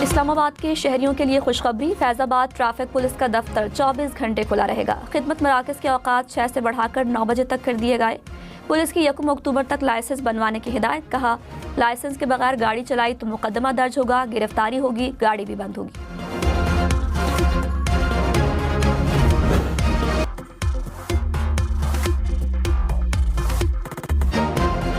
इस्लामाबाद के शहरियों के लिए खुशखबरी, फैजाबाद ट्रैफिक पुलिस का दफ्तर 24 घंटे खुला रहेगा। खिदमत मराकज़ के औकात 6 से बढ़ाकर 9 बजे तक कर दिए गए। पुलिस की 1 अक्टूबर तक लाइसेंस बनवाने की हिदायत। कहा, लाइसेंस के बगैर गाड़ी चलाई तो मुकदमा दर्ज होगा, गिरफ्तारी होगी, गाड़ी भी बंद होगी।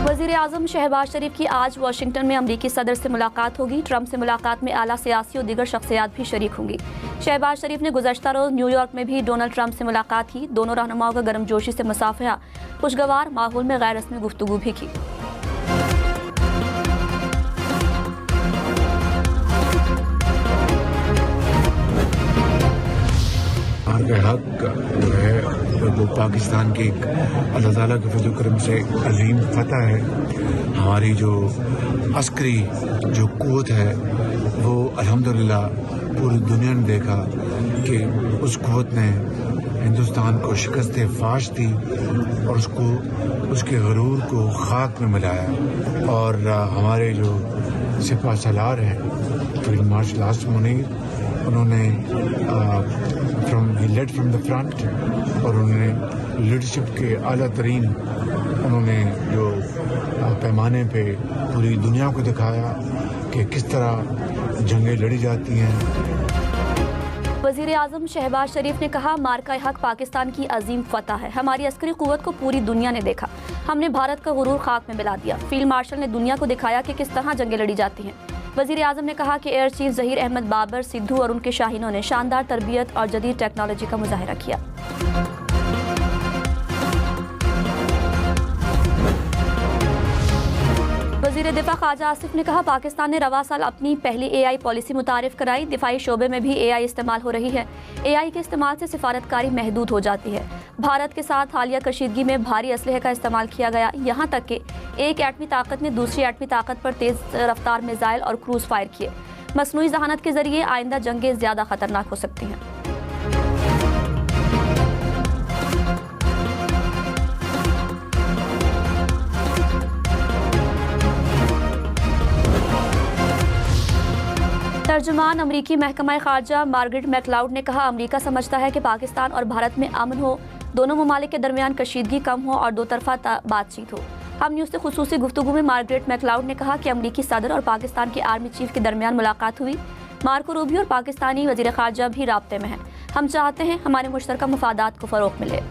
वज़ीर-ए-आज़म शहबाज शरीफ की आज वाशिंगटन में अमरीकी सदर से मुलाकात होगी। ट्रंप से मुलाकात में आला सियासी और दीगर शख्सियात भी शरीक होंगी। शहबाज शरीफ ने गुज़श्ता रोज़ न्यूयॉर्क में भी डोनाल्ड ट्रंप से मुलाकात की। दोनों रहनुमाओं का गर्मजोशी से मुसाफिहा, खुशगवार माहौल में गैर रस्मी गुफ्तगू भी की। हक जो है वो पाकिस्तान की अल्लाह ताला के फज़ल करम से अजीम फतह है। हमारी जो अस्करी जो क़ुव्वत है वो अल्हम्दुलिल्लाह पूरी दुनिया ने देखा कि उस क़ुव्वत ने हिंदुस्तान को शिकस्त फाश दी और उसको उसके गरूर को खाक में मिलाया। और हमारे जो सिपा सलार हैं फील्ड मार्शल आसिम मुनीर, उन्होंने लेड फ्रॉम द फ्रंट और उन्होंने लीडरशिप के आला तरीन उन्होंने जो पैमाने पे पूरी दुनिया को दिखाया कि किस तरह जंगें लड़ी जाती हैं। वज़ीर-ए-आज़म शहबाज शरीफ ने कहा, मार्का हक पाकिस्तान की अजीम फतह है। हमारी अस्करी क़ुव्वत को पूरी दुनिया ने देखा। हमने भारत का गुरूर खाक में मिला दिया। फील्ड मार्शल ने दुनिया को दिखाया कि किस तरह जंगें लड़ी जाती हैं। वज़ीर-ए-आज़म ने कहा कि एयर चीफ ज़हीर अहमद बाबर, सिद्धू और उनके शाहीनों ने शानदार तरबियत और जदीद टेक्नोलॉजी का मुज़ाहिरा किया। वज़ीर दिफा ख्वाजा आसिफ ने कहा, पाकिस्तान ने रवा साल अपनी पहली AI पॉलिसी मुतारिफ कराई। दिफाई शोबे में भी AI इस्तेमाल हो रही है। AI के इस्तेमाल से सिफारतकारी महदूद हो जाती है। भारत के साथ हालिया कशीदगी में भारी असलहे का इस्तेमाल किया गया। यहाँ तक कि एक एटमी ताकत ने दूसरी एटमी ताकत पर तेज़ रफ्तार मिसाइल और क्रूज फायर किए। मसनूई जहानत के जरिए आइंदा जंगें ज़्यादा खतरनाक हो सकती हैं। तर्जुमान अमरीकी महकमा खारजा मार्गरेट मैकलाउड ने कहा, अमरीका समझता है कि पाकिस्तान और भारत में अमन हो, दोनों ममालिक के दरमियान कशीदगी कम हो और दो तरफा बातचीत हो। हम न्यूज़ से खुसूसी गुफ्तगू में मार्गरेट मैकलाउड ने कहा कि अमरीकी सदर और पाकिस्तान के आर्मी चीफ के दरमियान मुलाकात हुई। मार्को रूबियो और पाकिस्तानी वज़ीर खारजा भी राब्ते में हैं। हम चाहते हैं हमारे मुश्तरका मफादात को फ़रोग़ मिले।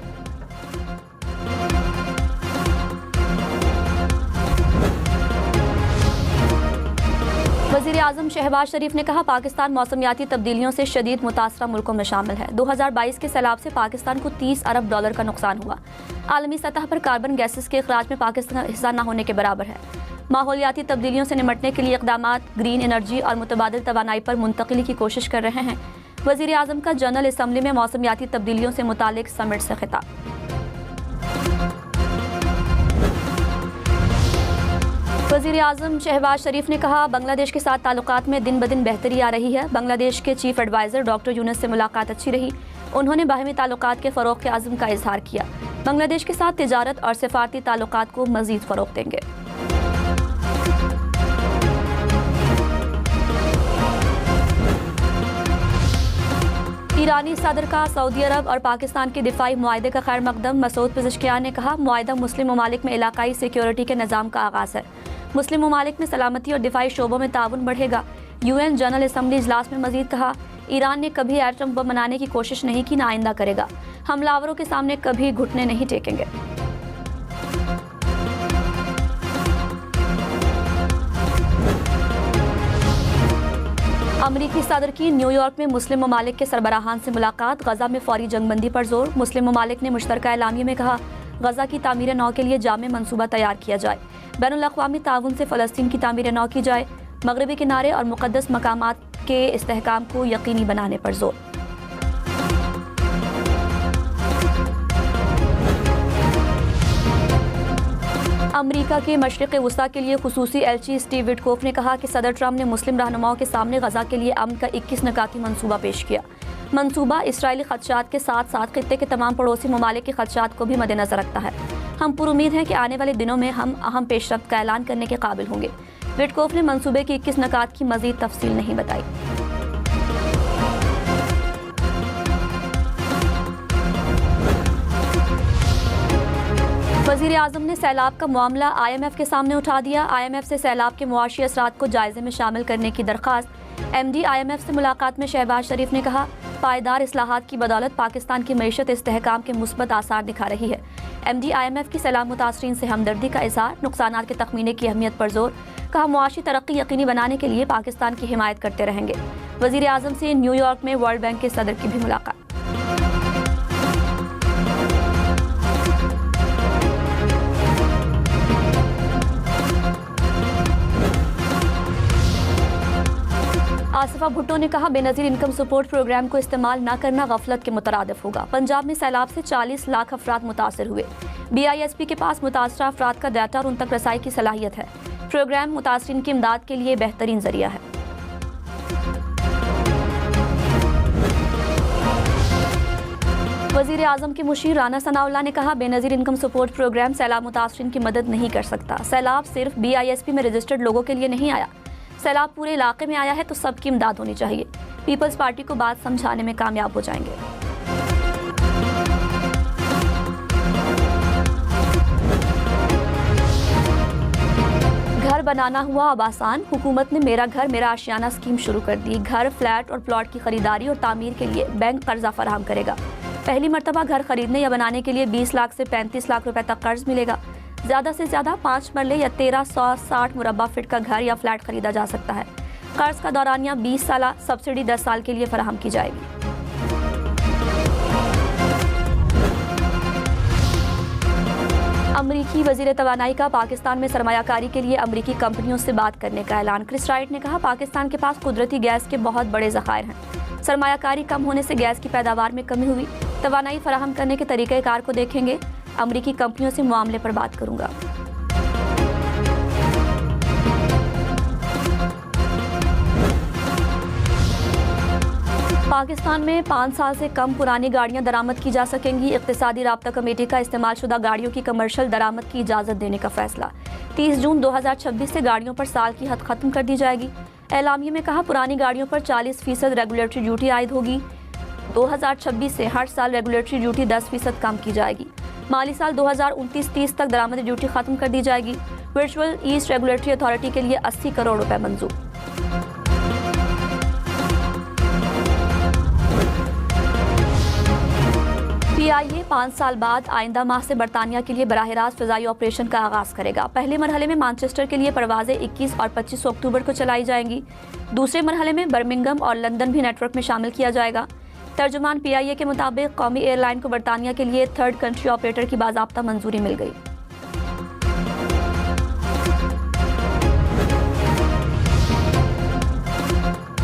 वज़ीर-ए-आज़म शहबाज शरीफ ने कहा, पाकिस्तान मौसमियाती तब्दीलियों से शदीद मुतासरा मुल्कों में शामिल है। 2022 के सैलाब से पाकिस्तान को $30 अरब का नुकसान हुआ। आलमी सतह पर कार्बन गैसेस के अखराज में पाकिस्तान का हिस्सा न होने के बराबर है। माहौलियाती तब्दीलियों से निपटने के लिए इक़दामात ग्रीन एनर्जी और मुतबादिल तवानाई पर मुंतकिली की कोशिश कर रहे हैं। वज़ीर-ए-आज़म का जनरल असम्बली में मौसमियाती तब्दीलियों से मुतालिक समिट से खिताब। वज़ीर-ए-आज़म शहबाज शरीफ ने कहा, बांग्लादेश के साथ ताल्लुकात में दिन ब दिन बेहतरी आ रही है। बांग्लादेश के चीफ एडवाइज़र डॉक्टर यूनुस से मुलाकात अच्छी रही। उन्होंने बाहमी ताल्लुकात के फ़रोग़ के अज़्म का इज़हार किया। बांग्लादेश के साथ तिजारत और सिफारती ताल्लुकात को मज़ीद फ़रोग़ देंगे। ईरानी सदर का सऊदी अरब और पाकिस्तान के दिफाई मुआहदे का खैर मकदम। मसूद पेज़ेश्कियान ने कहा, मुआहदा मुस्लिम ममालिक में इलाकाई सिक्योरिटी के निज़ाम का आगाज़ है। मुस्लिम ममालिक में सलामती और दिफाई शोबों में ताउन बढ़ेगा। UN जनरल असम्बली इजलास में मजीद कहा, ईरान ने कभी एटम बम बनाने की कोशिश नहीं की, न आइंदा करेगा। हमलावरों के सामने कभी घुटने नहीं टेकेंगे। अमरीकी सदर की न्यूयॉर्क में मुस्लिम ममालिक के सरबराहान से मुलाकात। गजा में फौरी जंगबंदी पर जोर। मुस्लिम ममालिक ने मुश्तरका एलामिया में कहा, गजा की तामीर नौ के लिए जामे मनसूबा तैयार किया जाए। बैनुल अक़वामी ताउन से फ़लस्तीन की तामीर नौ की जाए। मगरबी किनारे और मुक़द्दस मकामात के इस्तेहकाम को यकीनी बनाने पर जोर। अमरीका के मशरिक़ वुस्ता के लिए खुसूसी एलची स्टीव विटकोफ ने कहा कि सदर ट्रंप ने मुस्लिम रहनुमाओं के सामने गजा के लिए अमन का 21 निकाती मनसूबा पेश किया। मनसूबा इसराइली खदशात के साथ साथ खित्ते के तमाम पड़ोसी ममालिक के खदशात को भी मद्देनजर रखता है। हम पुरुमीद हैं कि आने वाले दिनों में हम अहम पेशरफ्त का ऐलान करने के काबिल होंगे। विटकोफ ने मंसूबे की 21 नकात की मजीद तफसील नहीं बताई। वजीर आजम ने सैलाब का मामला IMF के सामने उठा दिया। IMF से सैलाब के मुआशी असरात को जायजे में शामिल करने की दरख्वास्त। MD IMF से मुलाकात में शहबाज शरीफ ने कहा, पायदार इस्लाहात की बदौलत पाकिस्तान की मईशत इस्तेहकाम के मुस्बत आसार दिखा रही है। MD IMF की सैलाब मुतासरीन से हमदर्दी का इज़हार, नुकसानात के तखमीने की अहमियत पर जोर। कहा, मुआशी तरक्की यकीनी बनाने के लिए पाकिस्तान की हिमायत करते रहेंगे। वजीर आजम से न्यूयॉर्क में वर्ल्ड बैंक के सदर की भी मुलाकात। आसिफा भुट्टो ने कहा, बेनज़ीर इनकम सपोर्ट प्रोग्राम को इस्तेमाल न करना गफलत के मुतरादिफ होगा। पंजाब में सैलाब से 40 लाख अफराद मुतासर हुए। BISP के पास मुतासरा अफराद का डाटा और उन तक रसाई की सलाहियत है। प्रोग्राम मुतासरीन की इमदाद के लिए बेहतरीन जरिया है। वजीर आजम के मुशीर राना सनाउल्लाह ने कहा, बेनज़ीर इनकम सपोर्ट प्रोग्राम सैलाब मुतासरीन की मदद नहीं कर सकता। सैलाब सिर्फ BISP में रजिस्टर्ड लोगों के लिए नहीं आया, सैलाब पूरे इलाके में आया है, तो सबकी इमदाद होनी चाहिए। पीपल्स पार्टी को बात समझाने में कामयाब हो जाएंगे। घर बनाना हुआ अब आसान। हुकूमत ने मेरा घर मेरा आशियाना स्कीम शुरू कर दी। घर, फ्लैट और प्लॉट की खरीदारी और तामीर के लिए बैंक कर्जा फराहम करेगा। पहली मरतबा घर खरीदने या बनाने के लिए 20 लाख से 35 लाख रुपए तक कर्ज मिलेगा। ज़्यादा से ज़्यादा 5 मरले या 1360 मुरब्बा फीट का घर या फ्लैट खरीदा जा सकता है। कर्ज का दौरानिया 20 साल, सब्सिडी 10 साल के लिए फराहम की जाएगी। अमरीकी वजीर तवानाई का पाकिस्तान में सरमायाकारी के लिए अमरीकी कंपनियों से बात करने का ऐलान। क्रिस राइट ने कहा, पाकिस्तान के पास कुदरती गैस के बहुत बड़े ज़खायर हैं। सरमायाकारी कम होने से गैस की पैदावार में कमी हुई। तवानाई फराहम करने के तरीक़ेकार को देखेंगे। अमरीकी कंपनियों से मामले पर बात करूंगा। पाकिस्तान में 5 साल से कम पुरानी गाड़ियां दरामद की जा सकेंगी। इक़्तिसादी राब्ता कमेटी का इस्तेमाल शुदा गाड़ियों की कमर्शियल दरामद की इजाज़त देने का फैसला। 30 जून 2026 से गाड़ियों पर साल की हद खत्म कर दी जाएगी। एलामिया में कहा, पुरानी गाड़ियों पर 40% रेगुलेटरी ड्यूटी आयद होगी। 2026 से हर साल रेगुलेटरी ड्यूटी 10% कम की जाएगी। माली साल 2029-30 तक दरामदी ड्यूटी खत्म कर दी जाएगी। वर्चुअल ईस्ट रेगुलेटरी अथॉरिटी के लिए 80 करोड़ रुपए मंजूर। PIA 5 साल बाद आइंदा माह से बरतानिया के लिए बराह रास्त फ़िज़ाई ऑपरेशन का आगाज़ करेगा। पहले मरहले में मैनचेस्टर के लिए परवाज़ें 21 और 25 अक्टूबर को चलाई जाएंगी। दूसरे मरहले में बर्मिंघम और लंदन भी नेटवर्क में शामिल किया जाएगा। तर्जुमान PIA के मुताबिक कौमी एयरलाइन को बरतानिया के लिए थर्ड कंट्री ऑपरेटर की बाज़ाब्ता मंजूरी मिल गई।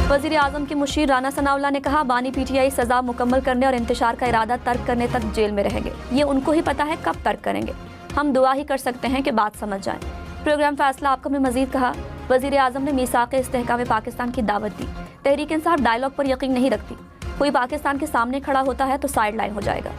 वज़ीर आज़म के मुशीर राना सनाउल्लाह ने कहा, बानी PTI सज़ा मुकम्मल करने और इंतशार का इरादा तर्क करने तक जेल में रहेंगे। ये उनको ही पता है कब तर्क करेंगे। हम दुआ ही कर सकते हैं कि बात समझ जाए। प्रोग्राम फैसला आपको में मजीद कहा, वज़ीर आज़म ने मीसाक़ इस्तेहकाम पाकिस्तान की दावत दी। तहरीक इंसाफ डायलॉग पर यकीन नहीं रखती। कोई पाकिस्तान के सामने खड़ा होता है तो साइड लाइन हो जाएगा।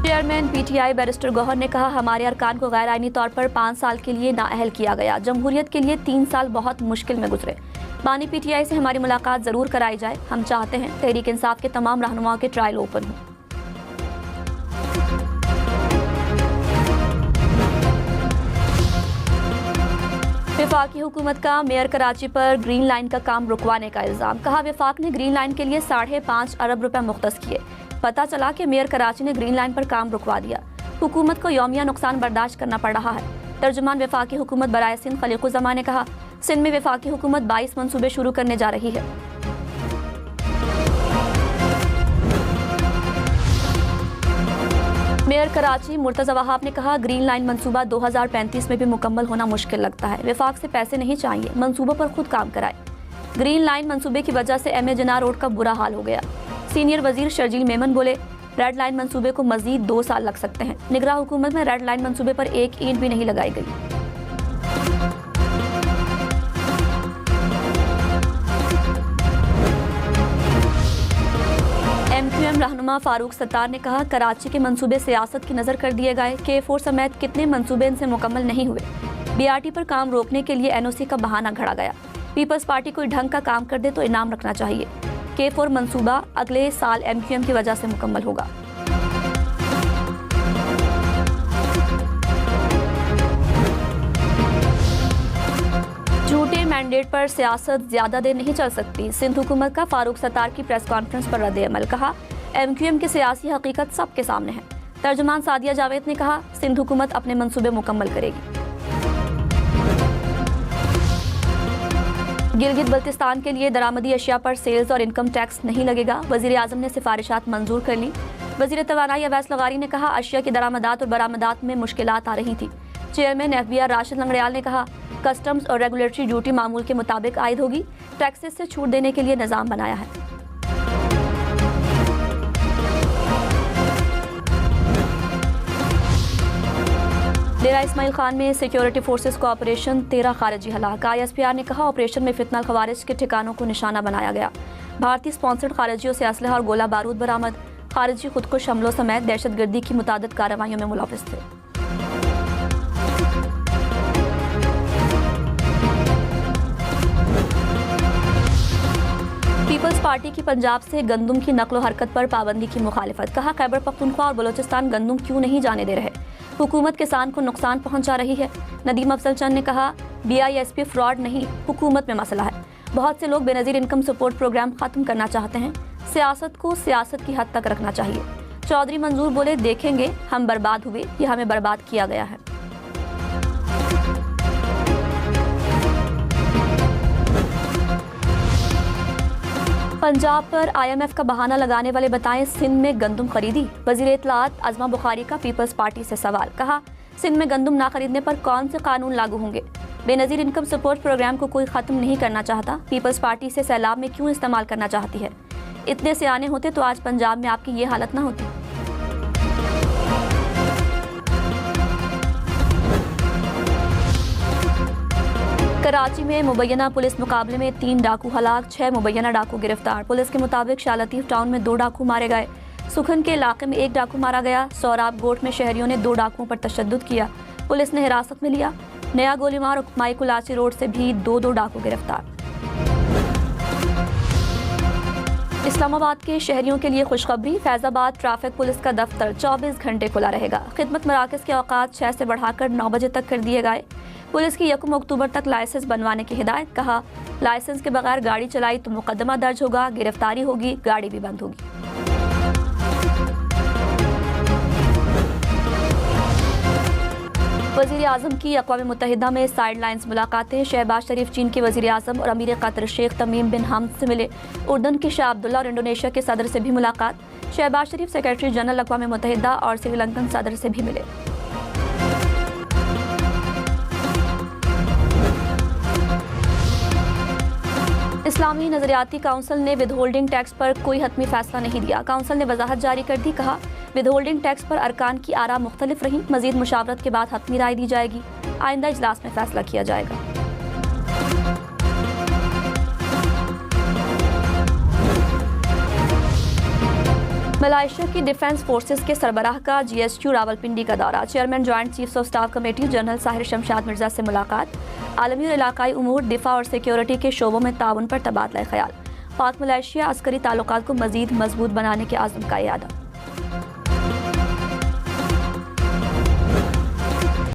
चेयरमैन PTI बैरिस्टर गौहर ने कहा, हमारे अरकान को गैर आईनी तौर पर 5 साल के लिए नाअहल किया गया। जमहूरियत के लिए 3 साल बहुत मुश्किल में गुजरे। बानी PTI से हमारी मुलाकात ज़रूर कराई जाए। हम चाहते हैं तहरीक इंसाफ के तमाम रहनुमाओं के ट्रायल ओपन हो। वफाकी हुकूमत का मेयर कराची पर ग्रीन लाइन का काम रुकवाने का इल्ज़ाम। कहा, वफाक ने ग्रीन लाइन के लिए 5.5 अरब रुपए मुख्तस किए। पता चला कि मेयर कराची ने ग्रीन लाइन पर काम रुकवा दिया। हुकूमत को यौमिया नुकसान बर्दाश्त करना पड़ रहा है। तर्जुमान वफाकी हुकूमत बराए सिंध खलीकुज़्ज़मान ने कहा, सिंध में वफाकी हुकूमत 22 मनसूबे शुरू करने जा रही है। मेयर कराची मुर्तज़ा वहाब ने कहा, ग्रीन लाइन मंसूबा 2035 में भी मुकम्मल होना मुश्किल लगता है। वफाक से पैसे नहीं चाहिए, मंसूबों पर खुद काम कराए। ग्रीन लाइन मंसूबे की वजह से MA जिन्ना रोड का बुरा हाल हो गया। सीनियर वजीर शर्जील मेमन बोले, रेड लाइन मंसूबे को मजीद 2 साल लग सकते हैं। निगरान हुकूमत में रेड लाइन मंसूबे पर एक ईंट भी नहीं लगाई गई। MQM रहनुमा फारूक सत्तार ने कहा, कराची के मंसूबे सियासत की नज़र कर दिए गए। K4 समेत कितने मंसूबे इनसे मुकम्मल नहीं हुए। BRT पर काम रोकने के लिए NOC का बहाना घड़ा गया। पीपल्स पार्टी कोई ढंग का काम कर दे तो इनाम रखना चाहिए। K4 मंसूबा अगले साल MQM की वजह से मुकम्मल होगा। झूठे मैंडेट पर सियासत ज्यादा देर नहीं चल सकती। सिंध हुकूमत का फारूक सत्तार की प्रेस कॉन्फ्रेंस पर रद्द-ए-अमल। कहा, MQM की सियासी हकीकत सबके सामने है। तर्जुमान सादिया जावेद ने कहा, सिंध हुकूमत अपने मंसूबे मुकम्मल करेगी। गिलगित बल्तिस्तान के लिए दरामदी अशिया पर सेल्स और इनकम टैक्स नहीं लगेगा। वजीर आजम ने सिफारिशात मंजूर कर ली। वजीर तवानाई अवैस लगारी ने कहा, अशिया की दरामदात और बरामदात में मुश्किलात आ रही थी। चेयरमैन FBR राशिद लंगड़ियाल ने कहा, कस्टम्स और रेगुलेटरी ड्यूटी मामूल के मुताबिक आयद होगी। टैक्सेस से छूट देने के लिए निज़ाम बनाया है। डेरा इस्माइल खान में सिक्योरिटी फोर्सेस को ऑपरेशन 13 खारिजी हलाक। ISPR ने कहा, ऑपरेशन में फितना खवारिज के ठिकानों को निशाना बनाया गया। भारतीय स्पॉन्सर्ड खारिजियों से असलहा और गोला बारूद बरामद। खारिजी खुदकुश हमलों समेत दहशतगर्दी की मुतादिद कार्रवाइयों में मुलव्विस थे। पीपल्स पार्टी की पंजाब से गंदुम की नकलो हरकत पर पाबंदी की मुखालिफत। कहा, खैबर पख्तूनख्वा और बलोचिस्तान गंदुम क्यों नहीं जाने दे रहे। हुकूमत किसान को नुकसान पहुंचा रही है। नदीम अफजल चंद ने कहा, BISP फ्रॉड नहीं, हुकूमत में मसला है। बहुत से लोग बेनज़ीर इनकम सपोर्ट प्रोग्राम खत्म करना चाहते हैं। सियासत को सियासत की हद तक रखना चाहिए। चौधरी मंजूर बोले, देखेंगे हम बर्बाद हुए या हमें बर्बाद किया गया है। पंजाब पर IMF का बहाना लगाने वाले बताएं, सिंध में गंदुम खरीदी। वजीर इत्तलात अज़मा बुखारी का पीपल्स पार्टी से सवाल। कहा, सिंध में गंदुम ना खरीदने पर कौन से कानून लागू होंगे। बेनज़ीर इनकम सपोर्ट प्रोग्राम को कोई ख़त्म नहीं करना चाहता। पीपल्स पार्टी से सैलाब में क्यों इस्तेमाल करना चाहती है। इतने सियाने होते तो आज पंजाब में आपकी ये हालत ना होती। कराची में मुबैना पुलिस मुकाबले में 3 डाकू हलाक, 6 मुबैना डाकू गिरफ्तार। पुलिस के मुताबिक शाहलतीफ टाउन में 2 डाकू मारे गए। सुखन के इलाके में 1 डाकू मारा गया। सौराब गोट में शहरियों ने 2 डाकुओं पर तशद्दुद किया। पुलिस ने हिरासत में लिया। नया गोलीमार और माई कुलाची रोड से भी 2 डाकू गिरफ्तार। इस्लामाबाद के शहरियों के लिए खुशखबरी। फैजाबाद ट्रैफिक पुलिस का दफ्तर 24 घंटे खुला रहेगा। खिदमत मराकज़ के औकात 6 से बढ़ाकर 9 बजे तक कर दिए गए। पुलिस की 1 अक्टूबर तक लाइसेंस बनवाने की हिदायत। कहा, लाइसेंस के बगैर गाड़ी चलाई तो मुकदमा दर्ज होगा, गिरफ्तारी होगी, गाड़ी भी बंद होगी। वज़ीर आज़म की अक़वाम मुत्तहिदा में साइड लाइन्स मुलाकातें। शहबाज शरीफ चीन के वज़ीर आज़म और अमीर कतर शेख तमीम बिन हमद से मिले। उर्दन के शाह अब्दुल्ला और इंडोनेशिया के सदर से भी मुलाकात। शहबाज शरीफ सेक्रेटरी जनरल अक़वाम मुत्तहिदा और श्रीलंकन सदर से भी मिले। इस्लामी नज़रियाती काउंसिल ने विदहोल्डिंग टैक्स पर कोई हतमी फैसला नहीं दिया। काउंसिल ने वजाहत जारी कर दी। कहा, विदहोल्डिंग टैक्स पर अरकान की आरा मुख्तलिफ रही। मजीद मुशावरत के बाद हतमी राय दी जाएगी। आइंदा इजलास में फैसला किया जाएगा। मलाइशिया की डिफेंस फोर्सेस के सरबराह का GSQ रावलपिंडी का दौरा। Chairman joint chiefs of staff committee general Sahir Shamshad Mirza से मुलाकात। आलमी और इलाकाई उमूर, दिफा और सिक्योरिटी के शोबों में ताउन पर तबादला ख्याल। पाक मलाइशिया अस्करी ताल्लुकात को मजीद मजबूत बनाने के आज़म का इरादा।